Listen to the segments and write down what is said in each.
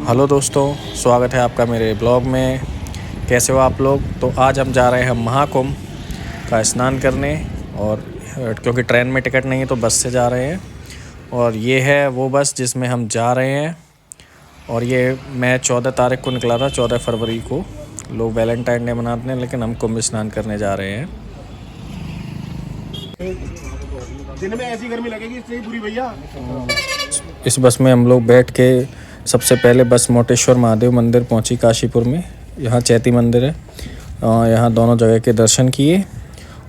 Hello दोस्तों, स्वागत है आपका मेरे ब्लॉग में। कैसे हो आप लोग? तो आज हम जा रहे हैं महाकुंभ का स्नान करने, और क्योंकि ट्रेन में टिकट नहीं है तो बस से जा रहे हैं। और ये है वो बस जिसमें हम जा रहे हैं। और ये मैं 14 तारीख को निकला था, 14 फरवरी को। लोग वैलेंटाइन डे मनाते हैं, लेकिन हम कुंभ स्नान करने जा रहे हैं। दिन में ऐसी गर्मी लगेगी इसलिए पूरी भैया। इस बस में हम लोग बैठ के सबसे पहले बस मोटेश्वर महादेव मंदिर पहुंची काशीपुर में। यहाँ चैती मंदिर है, यहाँ दोनों जगह के दर्शन किए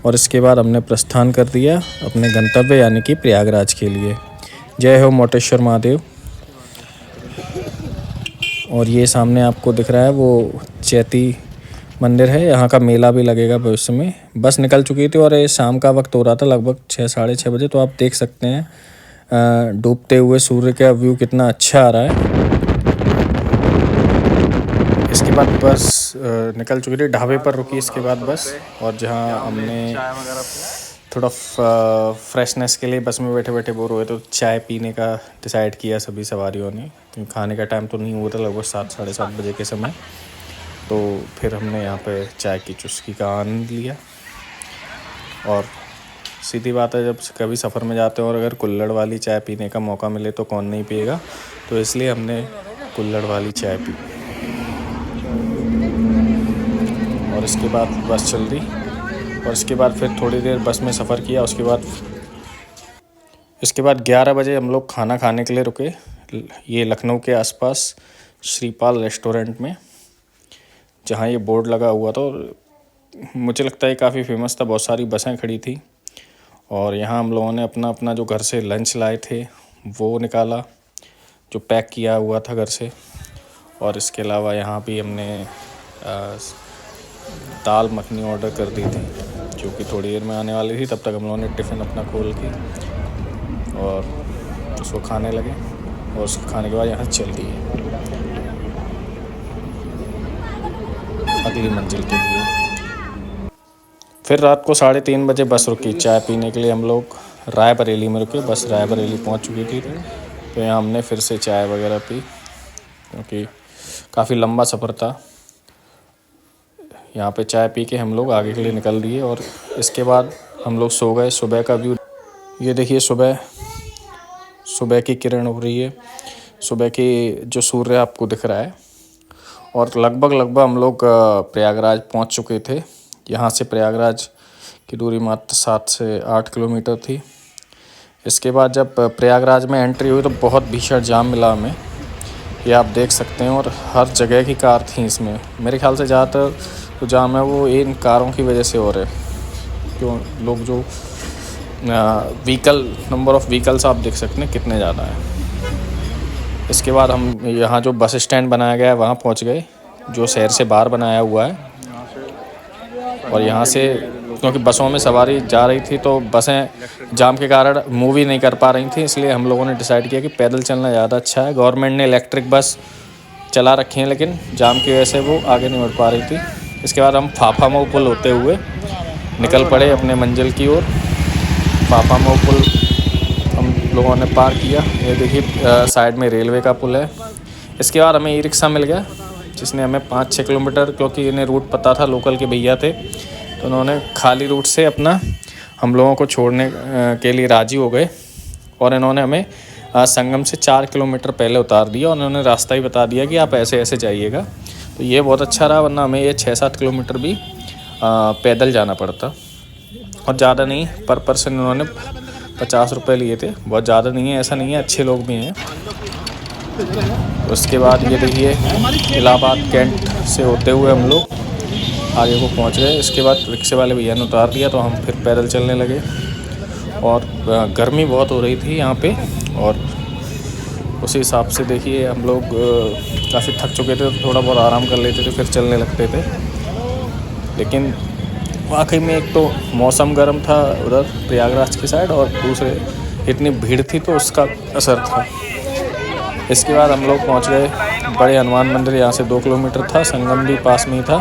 और इसके बाद हमने प्रस्थान कर दिया अपने गंतव्य यानी कि प्रयागराज के लिए। जय हो मोटेश्वर महादेव। और ये सामने आपको दिख रहा है वो चैती मंदिर है, यहाँ का मेला भी लगेगा भविष्य में। बस निकल चुकी थी और ये शाम का वक्त हो रहा था, लगभग 6 साढ़े 6 बजे। तो आप देख सकते हैं डूबते हुए सूर्य का व्यू कितना अच्छा आ रहा है। इसके बाद बस निकल चुकी थी, ढाबे पर रुकी इसके बाद बस। और जहाँ हमने थोड़ा फ्रेशनेस के लिए बस में बैठे बैठे बोर हुए तो चाय पीने का डिसाइड किया सभी सवारियों ने, क्योंकि खाने का टाइम तो नहीं हुआ था, लगभग 7 साढ़े 7 बजे के समय। तो फिर हमने यहाँ पे चाय की चुस्की का आनंद लिया। और सीधी बात है, जब कभी सफ़र में जाते हो और अगर कुल्हड़ वाली चाय पीने का मौका मिले तो कौन नहीं पिएगा। तो इसलिए हमने कुल्हड़ वाली चाय पी। और इसके बाद बस चल दी, और इसके बाद फिर थोड़ी देर बस में सफ़र किया। इसके बाद 11 बजे हम लोग खाना खाने के लिए रुके, ये लखनऊ के आसपास श्रीपाल रेस्टोरेंट में, जहाँ ये बोर्ड लगा हुआ था। और मुझे लगता है काफ़ी फेमस था, बहुत सारी बसें खड़ी थी। और यहाँ हम लोगों ने अपना अपना जो घर से लंच लाए थे वो निकाला, जो पैक किया हुआ था घर से। और इसके अलावा यहाँ भी हमने दाल मखनी ऑर्डर कर दी थी, जो कि थोड़ी देर में आने वाली थी। तब तक हम लोगों ने टिफ़िन अपना खोल के और उसको खाने लगे। और उसको खाने के बाद यहाँ चल दिए अगली मंजिल के लिए। फिर रात को 3:30 बजे बस रुकी चाय पीने के लिए। हम लोग रायबरेली में रुके, बस रायबरेली पहुँच चुकी थी। तो यहाँ हमने फिर से चाय वगैरह पी, क्योंकि काफ़ी लंबा सफ़र था। यहाँ पे चाय पी के हम लोग आगे के लिए निकल दिए। और इसके बाद हम लोग सो गए। सुबह का व्यू ये देखिए, सुबह की किरण हो रही है, सुबह की जो सूर्य आपको दिख रहा है। और लगभग हम लोग प्रयागराज पहुँच चुके थे। यहाँ से प्रयागराज की दूरी मात्र 7 से 8 किलोमीटर थी। इसके बाद जब प्रयागराज में एंट्री हुई तो बहुत भीषण जाम मिला हमें, ये आप देख सकते हैं। और हर जगह की कार थी इसमें। मेरे ख्याल से ज़्यादातर जो जाम है वो इन कारों की वजह से हो रहे हैं, क्यों लोग जो नंबर ऑफ़ व्हीकल्स आप देख सकते हैं कितने ज़्यादा है। इसके बाद हम यहाँ जो बस स्टैंड बनाया गया है वहाँ पहुँच गए, जो शहर से बाहर बनाया हुआ है। और यहाँ से क्योंकि बसों में सवारी जा रही थी तो बसें जाम के कारण मूव ही नहीं कर पा रही थी, इसलिए हम लोगों ने डिसाइड किया कि पैदल चलना ज़्यादा अच्छा है। गवर्नमेंट ने इलेक्ट्रिक बस चला रखी हैं, लेकिन जाम की वजह से वो आगे नहीं बढ़ पा रही थी। इसके बाद हम फाफामऊ पुल होते हुए निकल पड़े अपने मंजिल की ओर। फाफामऊ पुल हम लोगों ने पार किया। ये देखिए साइड में रेलवे का पुल है। इसके बाद हमें ई रिक्शा मिल गया, जिसने हमें 5-6 किलोमीटर, क्योंकि इन्हें रूट पता था, लोकल के भैया थे, तो उन्होंने खाली रूट से अपना हम लोगों को छोड़ने के लिए राज़ी हो गए। और इन्होंने हमें संगम से 4 किलोमीटर पहले उतार दिया। और उन्होंने रास्ता ही बता दिया कि आप ऐसे ऐसे जाइएगा। तो ये बहुत अच्छा रहा, वरना हमें ये 6-7 किलोमीटर भी पैदल जाना पड़ता। और ज़्यादा नहीं, पर पर्सन उन्होंने 50 रुपये लिए थे, बहुत ज़्यादा नहीं है, ऐसा नहीं है, अच्छे लोग भी हैं। उसके बाद ये देखिए इलाहाबाद कैंट से होते हुए हम लोग आगे को पहुंच गए। इसके बाद रिक्शे वाले भैया ने उतार दिया तो हम फिर पैदल चलने लगे। और गर्मी बहुत हो रही थी यहाँ पे, और उसी हिसाब से देखिए हम लोग काफ़ी थक चुके थे, तो थोड़ा बहुत आराम कर लेते थे, फिर चलने लगते थे। लेकिन वाकई में एक तो मौसम गर्म था उधर प्रयागराज की साइड, और दूसरे इतनी भीड़ थी तो उसका असर था। इसके बाद हम लोग पहुंच गए बड़े हनुमान मंदिर। यहाँ से 2 किलोमीटर था, संगम भी पास में ही था।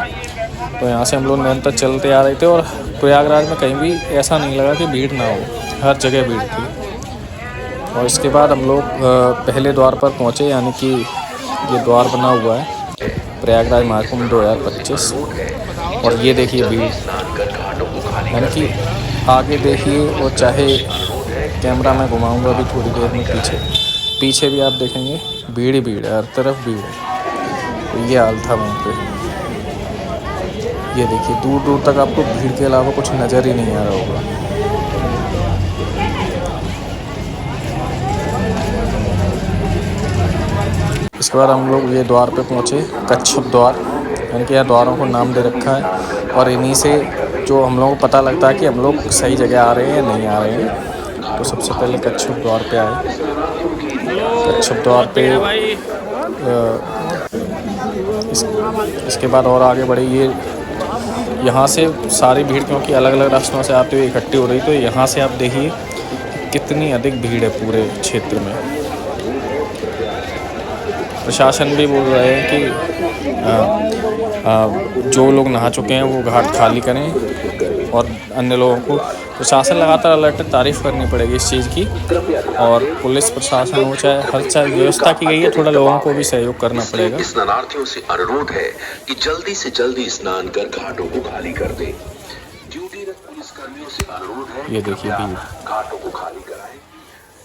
तो यहाँ से हम लोग निरंतर चलते आ रहे थे। और प्रयागराज में कहीं भी ऐसा नहीं लगा कि भीड़ ना हो, हर जगह भीड़ थी। और इसके बाद हम लोग पहले द्वार पर पहुँचे, यानी कि ये द्वार बना हुआ है प्रयागराज महाकुंभ 2025। और ये देखिए भीड़, यानी कि आगे देखिए और चाहे कैमरा में घुमाऊंगा अभी थोड़ी देर में पीछे भी आप देखेंगे भीड़ ही भीड़ है, हर तरफ भीड़ है। तो ये हाल था वहाँ पे। ये देखिए दूर दूर तक आपको भीड़ के अलावा कुछ नज़र ही नहीं आ रहा होगा। इसके बाद हम लोग ये द्वार पे पहुँचे, कच्छप द्वार, यानी कि यहाँ द्वारों को नाम दे रखा है। और इन्हीं से जो हम लोगों को पता लगता है कि हम लोग सही जगह आ रहे हैं या नहीं आ रहे हैं। तो सबसे पहले कच्छप द्वार पे आए। कच्छप द्वार पे इसके बाद और आगे बढ़े। ये यहाँ से सारी भीड़ क्योंकि अलग अलग रास्तों से आते हुए इकट्ठी हो रही, तो यहाँ से आप देखिए कितनी अधिक भीड़ है पूरे क्षेत्र में। प्रशासन भी बोल रहे हैं कि जो लोग नहा चुके हैं वो घाट खाली करें, और अन्य लोगों को प्रशासन लगातार अलर्ट, तारीफ़ करनी पड़ेगी इस चीज़ की। और पुलिस प्रशासन हो चाहे हर चाहे व्यवस्था की गई है, थोड़ा लोगों को भी सहयोग करना पड़ेगा। स्नानार्थियों से अनुरोध है कि जल्दी से जल्दी स्नान कर घाटों को खाली कर दें। ड्यूटीरत पुलिसकर्मियों से अनुरोध है, ये देखिए भीड़, घाटों को खाली कराएं,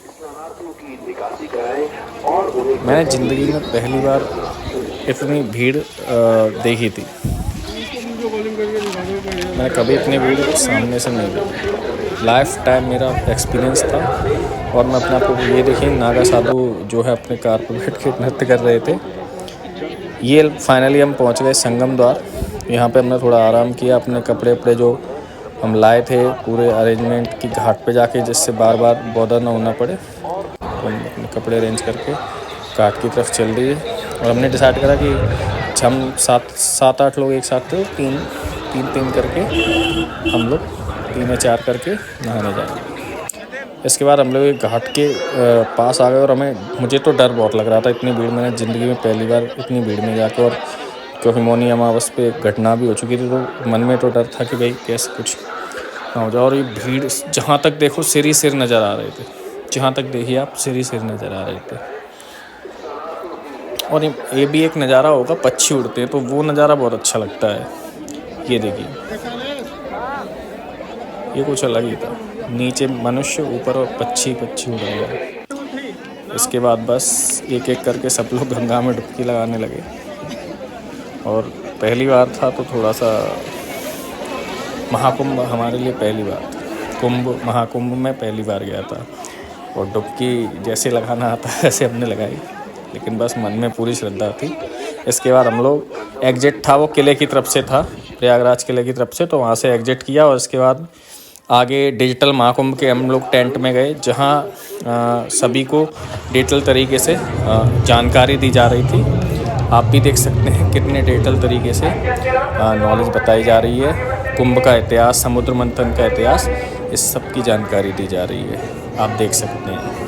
स्नानार्थियों की निकासी कराएं और उन्हें। मैंने ज़िंदगी में पहली बार इतनी भीड़ देखी थी। मैंने कभी इतनी भीड़ सामने से नहीं देखी, लाइफ टाइम मेरा एक्सपीरियंस था। और मैं अपने आप को, ये देखिए नागा साधु जो है अपने कार पर बैठ के नृत्य कर रहे थे। ये फाइनली हम पहुंच गए संगम द्वार। यहाँ पे हमने थोड़ा आराम किया, अपने कपड़े वपड़े जो हम लाए थे पूरे अरेंजमेंट की घाट पे जाके, जिससे बार बार बॉदर ना होना पड़े, तो हम अपने कपड़े अरेंज करके घाट की तरफ चल दिए। और हमने डिसाइड करा कि हम सात आठ लोग एक साथ थे, तीन करके हम लोग 3 या 4 करके नहाने जाएंगे। इसके बाद हम लोग एक घाट के पास आ गए, और मुझे तो डर बहुत लग रहा था, इतनी भीड़ मैंने ज़िंदगी में पहली बार इतनी भीड़ में जाकर। और क्योंकि मौनी अमावस पे घटना भी हो चुकी थी, तो मन में तो डर था कि भाई कैसे कुछ ना हो जाए। और ये भीड़, जहाँ तक देखो सिर ही सिर नज़र आ रहे थे, जहाँ तक देखिए आप सिर ही सिर नज़र आ रहे थे। और ये भी एक नज़ारा होगा, पक्षी उड़ते हैं, तो वो नज़ारा बहुत अच्छा लगता है। ये देखिए ये कुछ अलग ही था, नीचे मनुष्य, ऊपर और पक्षी उड़ रहे हैं। इसके बाद बस एक एक करके सब लोग गंगा में डुबकी लगाने लगे। और पहली बार था तो थोड़ा सा, महाकुंभ हमारे लिए पहली बार था, महाकुंभ में पहली बार गया था। और डुबकी जैसे लगाना आता है ऐसे हमने लगाई, लेकिन बस मन में पूरी श्रद्धा थी। इसके बाद हम लोग एग्जिट था, वो किले की तरफ से था, प्रयागराज किले की तरफ से, तो वहाँ से एग्जिट किया। और इसके बाद आगे डिजिटल महाकुंभ के हम लोग टेंट में गए, जहाँ सभी को डिजिटल तरीके से जानकारी दी जा रही थी। आप भी देख सकते हैं कितने डिजिटल तरीके से नॉलेज बताई जा रही है। कुंभ का इतिहास, समुद्र मंथन का इतिहास, इस सब की जानकारी दी जा रही है, आप देख सकते हैं।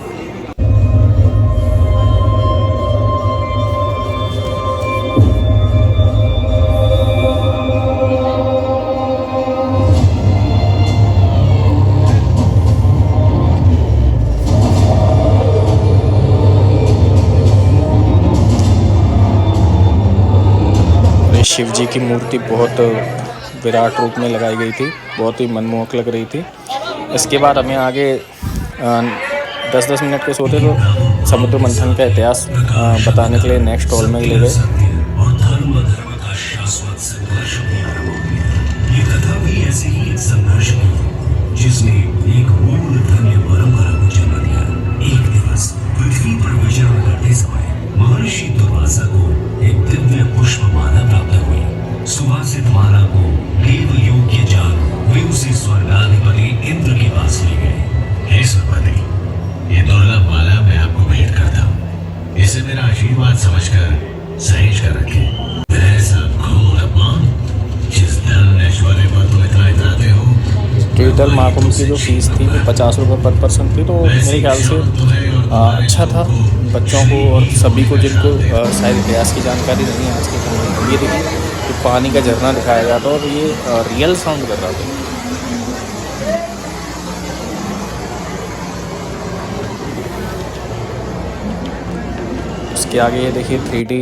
शिव जी की मूर्ति बहुत विराट रूप में लगाई गई थी, बहुत ही मनमोहक लग रही थी। इसके बाद हमें आगे 10-10 मिनट के सोते तो समुद्र मंथन का इतिहास बताने के लिए नेक्स्ट हॉल में ले गए। जिसने एक मूल धर्म परंपरा को जन्म दिया। एक दिवस पृथ्वी पर विचरण करते समय महर्षि दुर्वासा को एक दिव्य पुष्पमाला प्राप्त हुई। सुवासित माला को देव योग्य जान वे उसे स्वर्गाधिपति इंद्र के पास ले गए। हे सुरपति, ये दुर्लभ माला मैं आपको भेंट करता हूँ, इसे मेरा आशीर्वाद समझकर सहेज कर रखें। ऐसा घोर अपमान जिस धन ऐश्वर्य पर तुम इतना इतराते हो। डिजिटल महाकुंभ की जो फीस थी वो 50 रुपये पर पर्सन थी, तो मेरे ख्याल से अच्छा था बच्चों को और सभी को जिनको शायद इतिहास की जानकारी नहीं है आज के समय में। ये देखिए कि पानी का झरना दिखाया गया था और ये रियल साउंड कर रहा था। इसके आगे ये देखिए 3D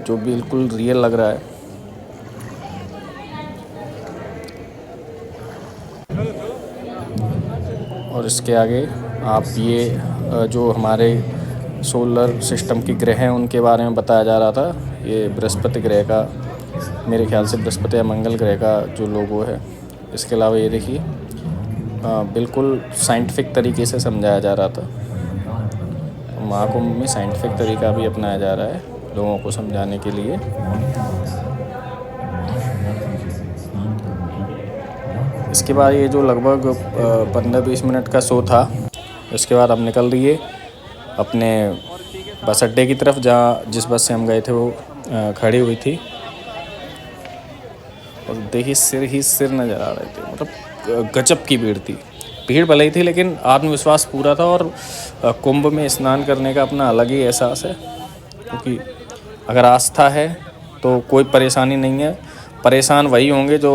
जो बिल्कुल रियल लग रहा है। और इसके आगे आप ये जो हमारे सोलर सिस्टम के ग्रह हैं उनके बारे में बताया जा रहा था। ये बृहस्पति ग्रह का, मेरे ख्याल से बृहस्पति या मंगल ग्रह का जो लोगो है। इसके अलावा ये देखिए बिल्कुल साइंटिफिक तरीके से समझाया जा रहा था। महाकुंभ में साइंटिफिक तरीका भी अपनाया जा रहा है लोगों को समझाने के लिए। इसके बाद ये जो लगभग 15-20 मिनट का शो था, इसके बाद हम निकल दिए अपने बस अड्डे की तरफ, जिस बस से हम गए थे वो खड़ी हुई थी। और देखिए सिर ही सिर नज़र आ रहे थे, मतलब गजब की भीड़ थी। भीड़ भले ही थी लेकिन आत्मविश्वास पूरा था। और कुंभ में स्नान करने का अपना अलग ही एहसास है, क्योंकि अगर आस्था है तो कोई परेशानी नहीं है। परेशान वही होंगे जो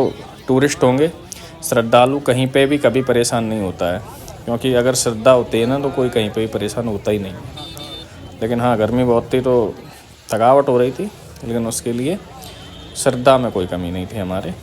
टूरिस्ट होंगे, श्रद्धालु कहीं पे भी कभी परेशान नहीं होता है, क्योंकि अगर श्रद्धा होती है ना तो कोई कहीं पे भी परेशान होता ही नहीं है। लेकिन हाँ, गर्मी बहुत थी तो थकावट हो रही थी, लेकिन उसके लिए श्रद्धा में कोई कमी नहीं थी हमारे।